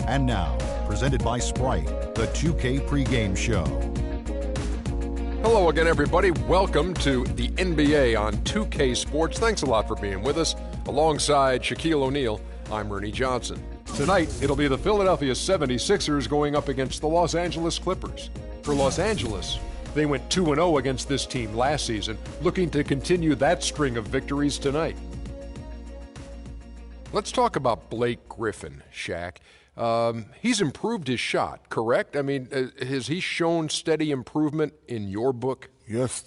And now, presented by Sprite, the 2K pregame show. Hello again, everybody. Welcome to the NBA on 2K Sports. Thanks a lot for being with us. Alongside Shaquille O'Neal, I'm Ernie Johnson. Tonight, it'll be the Philadelphia 76ers going up against the Los Angeles Clippers. For Los Angeles, they went 2-0 against this team last season, looking to continue that string of victories tonight. Let's talk about Blake Griffin, Shaq. He's improved his shot, correct? I mean, has he shown steady improvement in your book? Yes.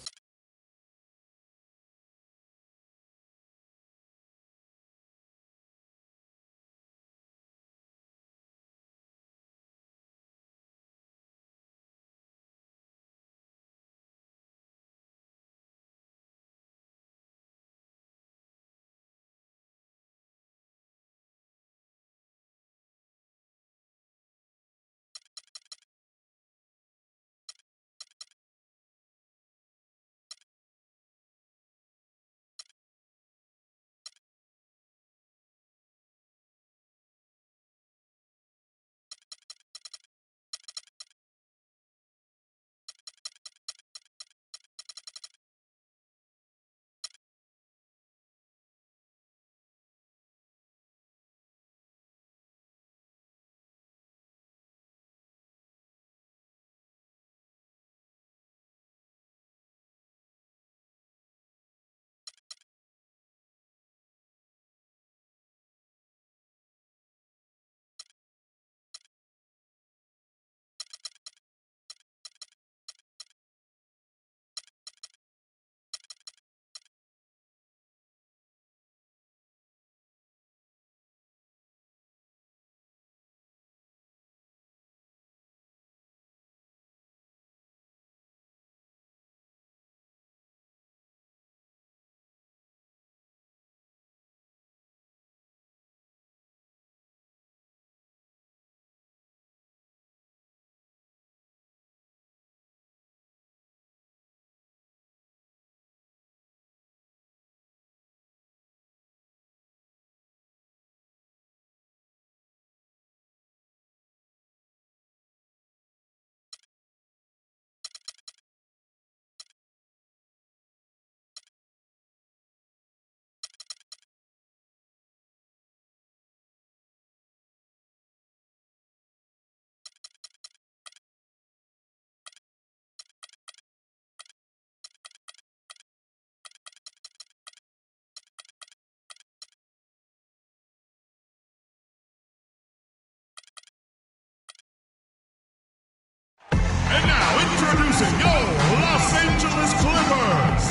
And now, introducing your Los Angeles Clippers.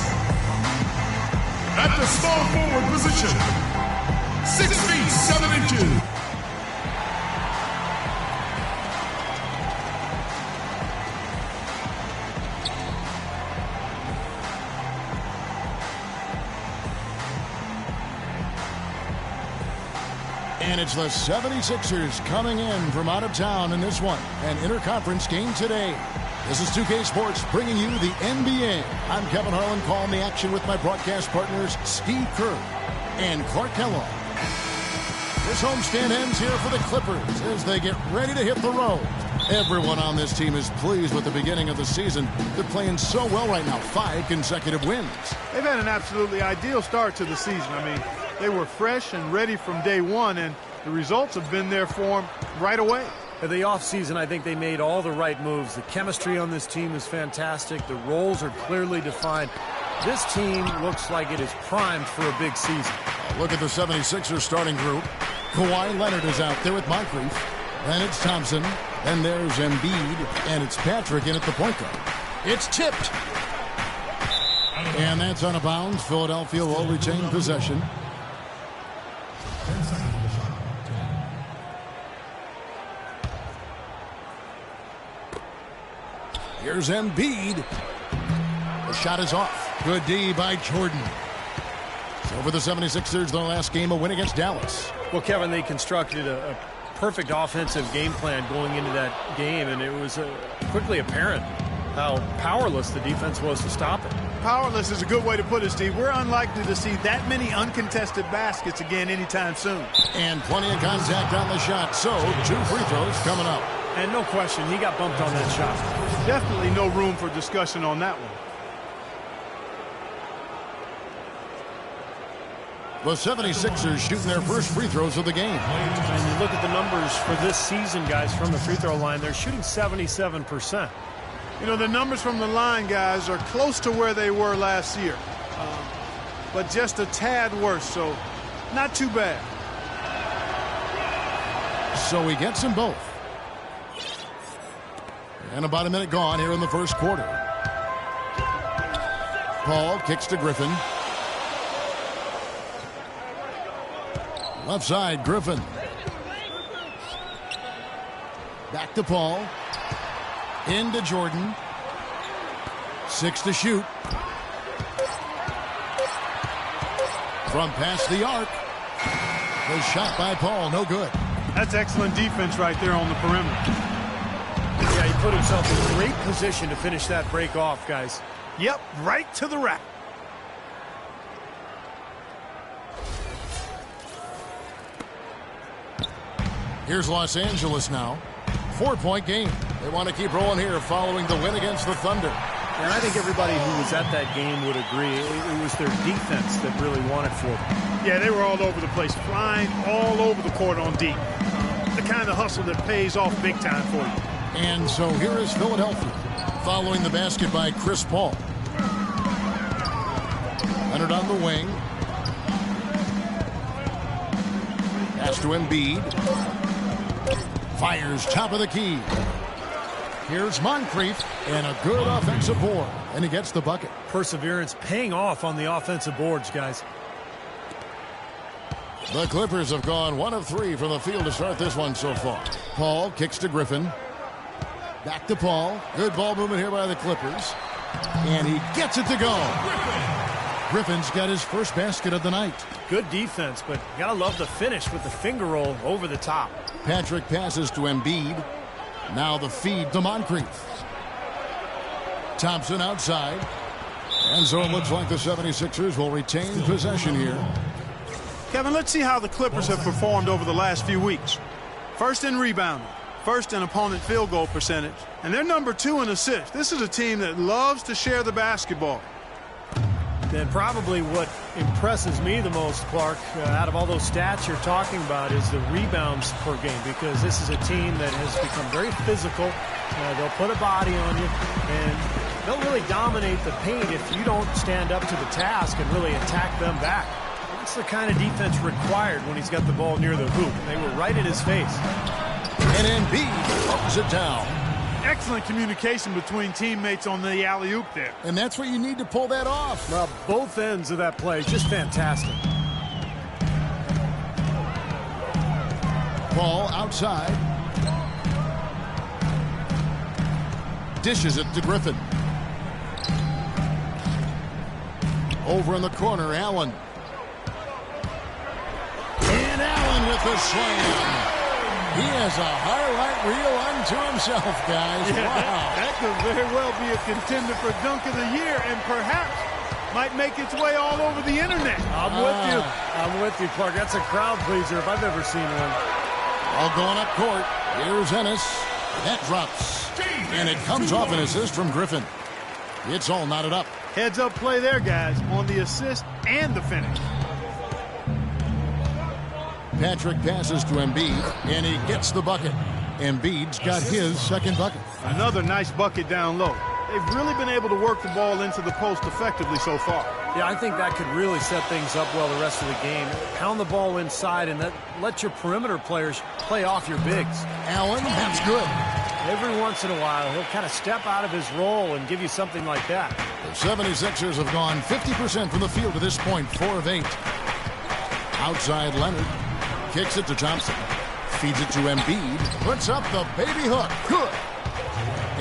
At the small forward position, 6 feet 7 inches. And it's the 76ers coming in from out of town in this one, an interconference game today. This is 2K Sports bringing you the NBA. I'm Kevin Harlan, calling the action with my broadcast partners Steve Kerr and Clark Kellogg. This homestand ends here for the Clippers as they get ready to hit the road. Everyone on this team is pleased with the beginning of the season. They're playing so well right now, 5 consecutive wins. They've had an absolutely ideal start to the season. I mean, they were fresh and ready from day one, and the results have been there for them right away. In the offseason, I think they made all the right moves. The chemistry on this team is fantastic. The roles are clearly defined. This team looks like it is primed for a big season. Look at the 76ers starting group. Kawhi Leonard is out there with Moncrief. Then it's Thompson. Then there's Embiid. And it's Patrick in at the point guard. It's tipped. And that's out of bounds. Philadelphia will retain possession. Here's Embiid. The shot is off. Good D by Jordan. So for the 76ers, their last game, a win against Dallas. Well, Kevin, they constructed a perfect offensive game plan going into that game, and it was quickly apparent how powerless the defense was to stop it. Powerless is a good way to put it, Steve. We're unlikely to see that many uncontested baskets again anytime soon. And plenty of contact on the shot, so 2 free throws coming up. And no question, he got bumped on that shot. Definitely no room for discussion on that one. The 76ers shooting their first free throws of the game. And you look at the numbers for this season, guys, from the free throw line, they're shooting 77%. You know, the numbers from the line, guys, are close to where they were last year. But just a tad worse, so not too bad. So he gets them both. And about a minute gone here in the first quarter. Paul kicks to Griffin. Left side, Griffin. Back to Paul. Into Jordan. 6 to shoot. From past the arc. The shot by Paul, no good. That's excellent defense right there on the perimeter. Yeah, he put himself in great position to finish that break off, guys. Yep, right to the rack. Here's Los Angeles now. 4-point game. They want to keep rolling here following the win against the Thunder. And I think everybody who was at that game would agree it was their defense that really won it for them. Yeah, they were all over the place, flying all over the court on D. The kind of hustle that pays off big time for you. And so here is Philadelphia following the basket by Chris Paul. Leonard on the wing. Pass to Embiid. Fires top of the key. Here's Moncrief and a good offensive board. And he gets the bucket. Perseverance paying off on the offensive boards, guys. The Clippers have gone 1 of 3 from the field to start this one so far. Paul kicks to Griffin. Back to Paul. Good ball movement here by the Clippers. And he gets it to go. Griffin's got his first basket of the night. Good defense, but you gotta love the finish with the finger roll over the top. Patrick passes to Embiid. Now the feed to Moncrief. Thompson outside. And so it looks like the 76ers will retain possession here. Kevin, let's see how the Clippers have performed over the last few weeks. First in rebounding, first in opponent field goal percentage, and they're number 2 in assists. This is a team that loves to share the basketball. Then probably what impresses me the most, Clark, out of all those stats you're talking about is the rebounds per game, because this is a team that has become very physical. They'll put a body on you, and they'll really dominate the paint if you don't stand up to the task and really attack them back. That's the kind of defense required when he's got the ball near the hoop. They were right in his face. And Embiid throws it down. Excellent communication between teammates on the alley-oop there. And that's what you need to pull that off. Well, both ends of that play, just fantastic. Paul outside. Dishes it to Griffin. Over in the corner, Allen. And Allen with the slam. He has a highlight reel unto himself, guys. Yeah, wow. That could very well be a contender for Dunk of the Year and perhaps might make its way all over the internet. I'm with you. I'm with you, Clark. That's a crowd pleaser if I've ever seen one. All going up court. Here's Ennis. That drops. And it comes off an assist from Griffin. It's all knotted up. Heads up play there, guys, on the assist and the finish. Patrick passes to Embiid, and he gets the bucket. Embiid's got his second bucket. Another nice bucket down low. They've really been able to work the ball into the post effectively so far. Yeah, I think that could really set things up well the rest of the game. Pound the ball inside and let your perimeter players play off your bigs. Allen, that's good. Every once in a while, he'll kind of step out of his role and give you something like that. The 76ers have gone 50% from the field to this point, 4 of 8. Outside Leonard. Kicks it to Thompson. Feeds it to Embiid. Puts up the baby hook. Good.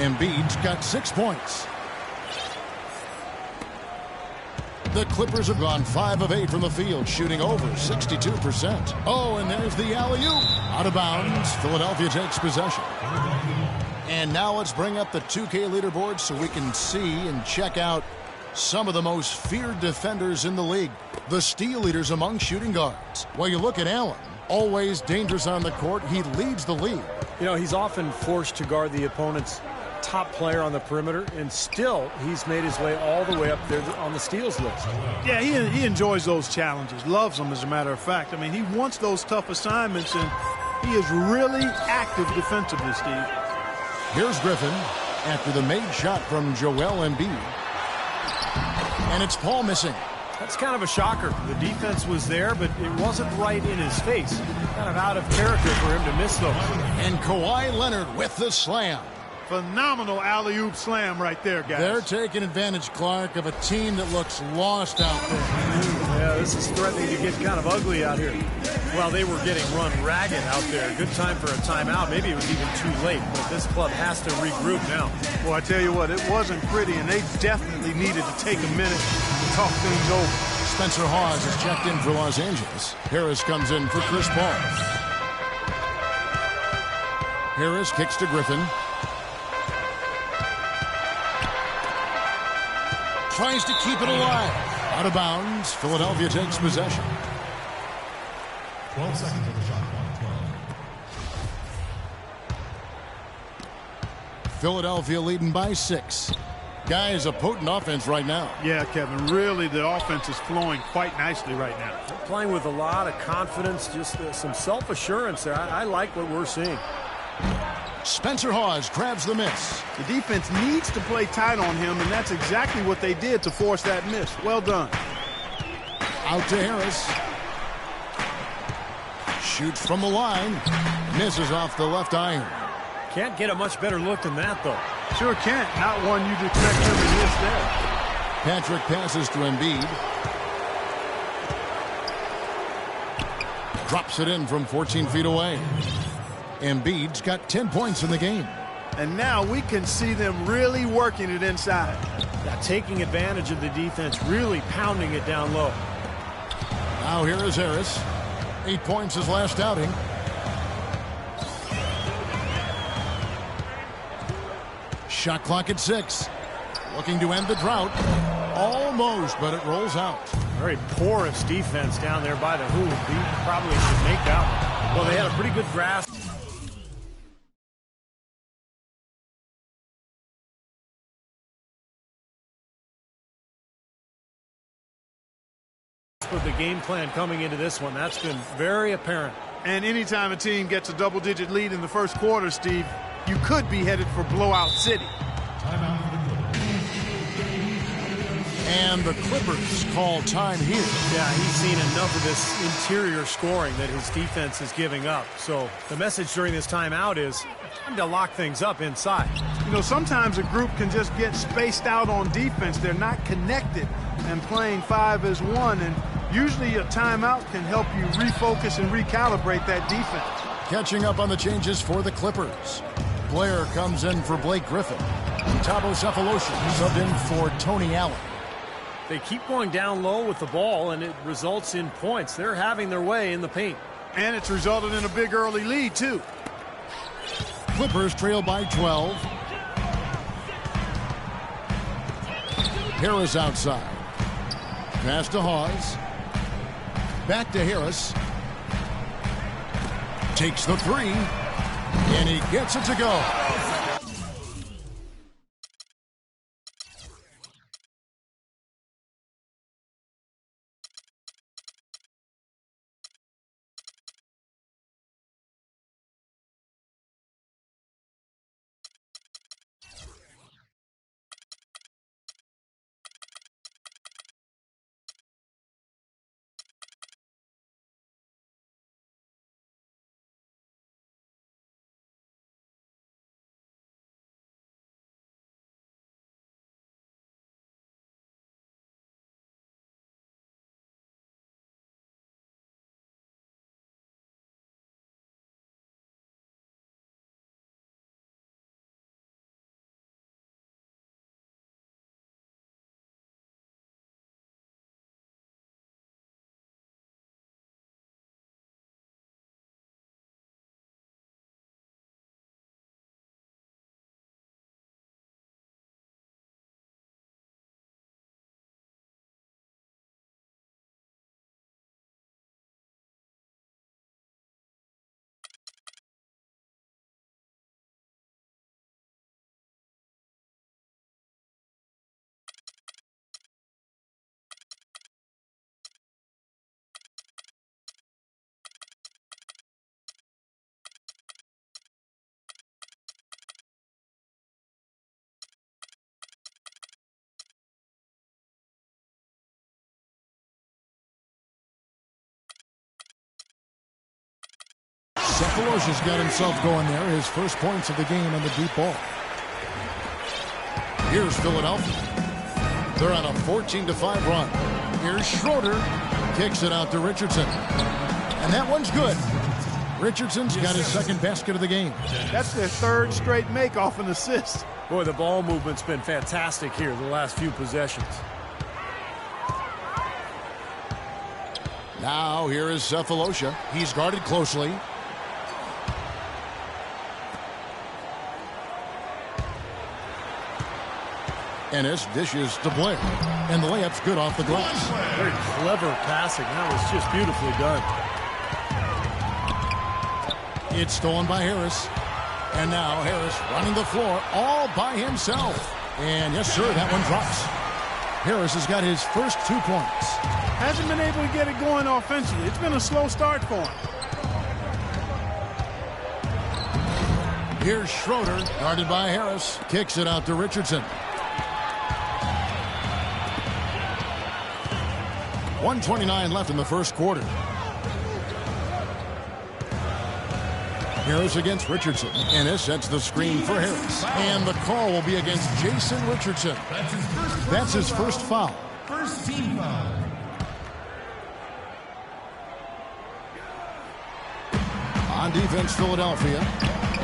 Embiid's got 6 points. The Clippers have gone 5 of 8 from the field, shooting over 62%. Oh, and there's the alley-oop. Out of bounds. Philadelphia takes possession. And now let's bring up the 2K leaderboard so we can see and check out some of the most feared defenders in the league. The steal leaders among shooting guards. Well, you look at Allen, always dangerous on the court. He leads the league. You know, he's often forced to guard the opponent's top player on the perimeter, and still he's made his way all the way up there on the steals list. Yeah, he enjoys those challenges, loves them as a matter of fact. I mean, he wants those tough assignments, and he is really active defensively, Steve. Here's Griffin after the made shot from Joel Embiid. And it's Paul missing. That's kind of a shocker. The defense was there, but it wasn't right in his face. Kind of out of character for him to miss those. And Kawhi Leonard with the slam. Phenomenal alley-oop slam right there, guys. They're taking advantage, Clark, of a team that looks lost out there. Yeah, this is threatening to get kind of ugly out here. Well, they were getting run ragged out there. Good time for a timeout. Maybe it was even too late, but this club has to regroup now. Well, I tell you what, it wasn't pretty, and they definitely needed to take a minute to talk things over. Spencer Hawes is checked in for Los Angeles. Harris comes in for Chris Paul. Harris kicks to Griffin. Tries to keep it alive. Out of bounds. Philadelphia takes possession. 12 seconds of the shot clock. 12. Philadelphia leading by 6. Guys, a potent offense right now. Yeah, Kevin, really the offense is flowing quite nicely right now. They're playing with a lot of confidence, just some self-assurance there. I like what we're seeing. Spencer Hawes grabs the miss. The defense needs to play tight on him, and that's exactly what they did to force that miss. Well done. Out to Harris. Shoots from the line. Misses off the left iron. Can't get a much better look than that, though. Sure can't. Not one you'd expect him to miss there. Patrick passes to Embiid. Drops it in from 14 feet away. Embiid's got 10 points in the game. And now we can see them really working it inside. Yeah, taking advantage of the defense, really pounding it down low. Now here is Harris. 8 points his last outing. Shot clock at 6. Looking to end the drought. Almost, but it rolls out. Very porous defense down there by the hoop. He probably should make that one. Well, they had a pretty good grasp of the game plan coming into this one. That's been very apparent. And anytime a team gets a double-digit lead in the first quarter, Steve, you could be headed for blowout city. Timeout for the Clippers. And the Clippers call time here. Yeah, he's seen enough of this interior scoring that his defense is giving up. So the message during this timeout is time to lock things up inside. You know, sometimes a group can just get spaced out on defense. They're not connected and playing 5 as 1. And usually a timeout can help you refocus and recalibrate that defense. Catching up on the changes for the Clippers. Blair comes in for Blake Griffin. And Thabo Sefolosha subbed in for Tony Allen. They keep going down low with the ball, and it results in points. They're having their way in the paint. And it's resulted in a big early lead, too. Clippers trail by 12. Harris outside. Pass to Hawes. Back to Harris. Takes the 3. And he gets it to go. Cephalosha's got himself going there. His first points of the game on the deep ball. Here's Philadelphia. They're on a 14-5 run. Here's Schroeder. Kicks it out to Richardson. And that one's good. Richardson's got his second basket of the game. That's their third straight make off an assist. Boy, the ball movement's been fantastic here the last few possessions. Now here is Cephalosha. He's guarded closely. Ennis dishes to Blair. And the layup's good off the glass. Very clever passing. That was just beautifully done. It's stolen by Harris. And now Harris running the floor all by himself. And yes, sir, that one drops. Harris has got his first 2 points. Hasn't been able to get it going offensively. It's been a slow start for him. Here's Schroeder, guarded by Harris. Kicks it out to Richardson. 1:29 left in the first quarter. Harris against Richardson. Ennis sets the screen for Harris. And the call will be against Jason Richardson. That's his first foul. First team foul. On defense, Philadelphia.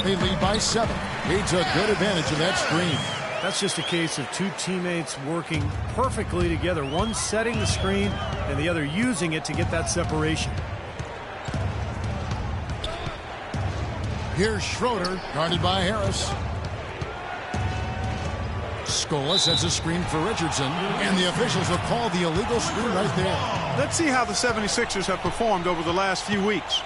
They lead by 7. He took good advantage of that screen. That's just a case of two teammates working perfectly together. One setting the screen and the other using it to get that separation. Here's Schroeder, guarded by Harris. Scola sets a screen for Richardson, and the officials will call the illegal screen right there. Let's see how the 76ers have performed over the last few weeks.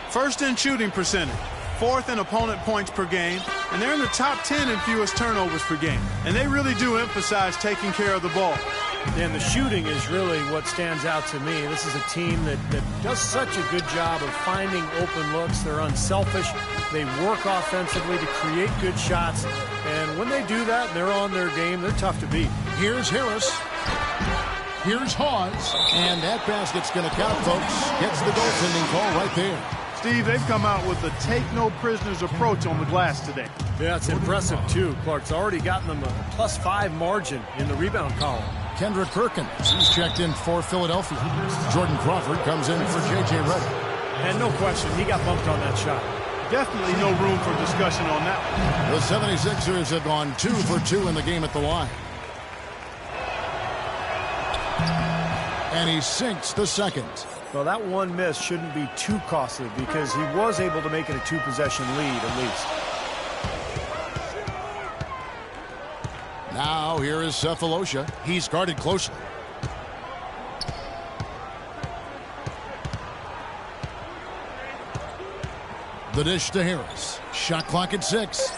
First in shooting percentage, fourth in opponent points per game, and they're in the top 10 in fewest turnovers per game. And they really do emphasize taking care of the ball. And the shooting is really what stands out to me. This is a team that does such a good job of finding open looks. They're unselfish. They work offensively to create good shots. And when they do that, they're on their game. They're tough to beat. Here's Harris. Here's Hawes. And that basket's going to count, folks. Gets the goaltending call right there. Steve, they've come out with the take-no-prisoners approach on the glass today. Yeah, it's impressive, too. Clark's already gotten them a +5 margin in the rebound column. Kendrick Perkins, he's checked in for Philadelphia. Jordan Crawford comes in for J.J. Redick. And no question, he got bumped on that shot. Definitely no room for discussion on that one. The 76ers have gone 2 for 2 in the game at the line. And he sinks the second. Well, that one miss shouldn't be too costly because he was able to make it a 2-possession lead at least. Now here is Cephalosha. He's guarded closely. The dish to Harris. Shot clock at 6.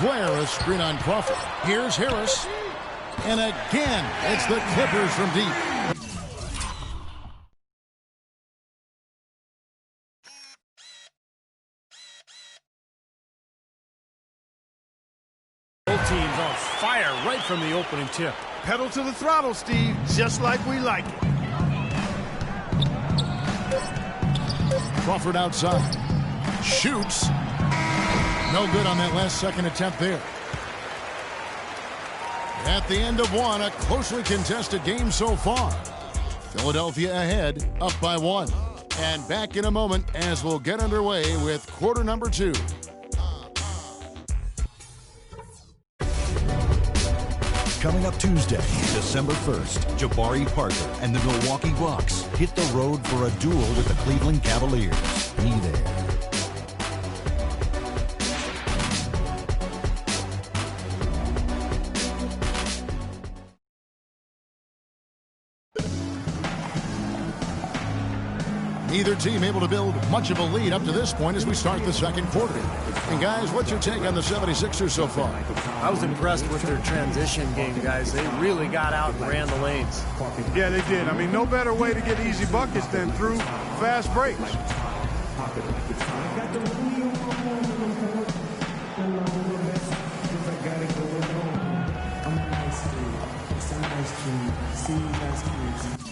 Blair, a screen on Crawford. Here's Harris. And again, it's the Clippers from deep. Both teams on fire right from the opening tip. Pedal to the throttle, Steve, just like we like it. Crawford outside. Shoots. No good on that last second attempt there. At the end of one, a closely contested game so far. Philadelphia ahead, up by 1. And back in a moment as we'll get underway with quarter number 2. Coming up Tuesday, December 1st, Jabari Parker and the Milwaukee Bucks hit the road for a duel with the Cleveland Cavaliers. Be there. Neither team able to build much of a lead up to this point as we start the second quarter. And guys, what's your take on the 76ers so far? I was impressed with their transition game, guys. They really got out and ran the lanes. Yeah, they did. I mean, no better way to get easy buckets than through fast breaks. I'm a nice kid. I'm a nice kid. See you guys, kids.